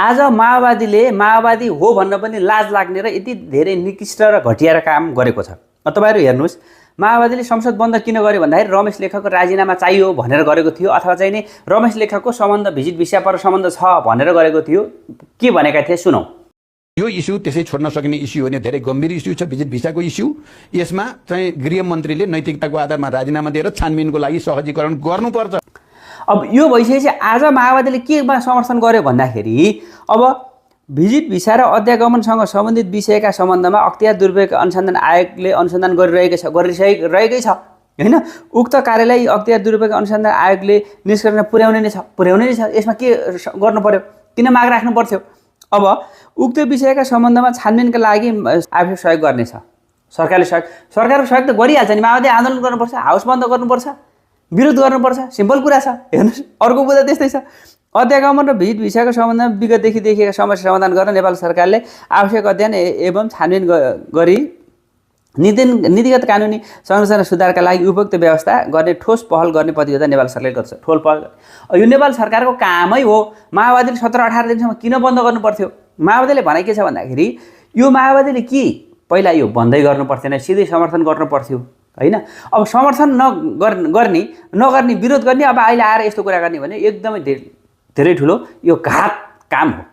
आज माओवादी हो भन्न पनि लाज लाग्ने र यति धेरै निकृष्ट र घटिया काम गरेको छ। तपाईहरु हेर्नुस्, माओवादीले संसद बन्द किन गर्यो भन्दाखेरि रमेश लेखकको राजीनामा चाहियो भनेर गरेको थियो, अथवा चाहिँ नि रमेश लेखकको सम्बन्ध भिजिट भिसा पर सम्बन्ध छ भनेर गरेको थियो। के भनेका थिए सुनौ। यो इस्यु त्यसै छोड्न सकिने इस्यु होइन, धेरै गम्भीर इस्यु छ भिजिट भिसाको इस्यु। यसमा चाहिँ गृह मन्त्रीले नैतिकताको आधारमा राजीनामा दिएर छानबिनको लागि सहजीकरण गर्नुपर्छ। अब यो भइसकेपछि आज माओवादीले केमा समर्थन गर्यो भन्दाखेरि अब भिजिट भिसा र अध्यागमनसँग सम्बन्धित विषयका सम्बन्धमा अख्तियार दुरुपयोग अनुसन्धान आयोगले अनुसन्धान गरिरहेकै छ हैन। उक्त कार्यालय अख्तियार दुरुपयोग अनुसन्धान आयोगले निष्कर्ष पुर्याउने नै छ। यसमा के गर्नु पर्यो, किन माग राख्नु पर्थ्यो। अब उक्त विषयका सम्बन्धमा छानबिनका लागि आवश्यक सहयोग गर्नेछ सरकारको सहयोग त गरिहाल्छ नि। माओवादी आन्दोलन गर्नुपर्छ, हाउस बन्द गर्नुपर्छ, विरोध गर्नुपर्छ, सिम्पल कुरा छ। हेर्नुस्, अर्को कुरा त्यस्तै छ। अध्यागमन र भिजिट भिसाको सम्बन्धमा विगतदेखि देखिएका समस्या समाधान गर्न नेपाल सरकारले आवश्यक अध्ययन एवं छानबिन गरी नीतिगत कानुनी संरचना सुधारका लागि उपयुक्त व्यवस्था गर्ने ठोस पहल गर्ने प्रतिबद्धता नेपाल सरकारले गर्छ। ठोस पहल यो नेपाल सरकारको कामै हो। माओवादीले 17-18 दिनसम्म किन बन्द गर्नु पर्थ्यो? माओवादीले भने के छ भन्दाखेरि यो माओवादीले कि पहिला यो बन्दै गर्नु पर्थेन, सिधै समर्थन गर्नु पर्थ्यो हैन। अब समर्थन नगर्ने विरोध गर्ने, अब अहिले आएर यस्तो कुरा गर्ने भने एकदमै धेरै ठुलो यो घात काम हो।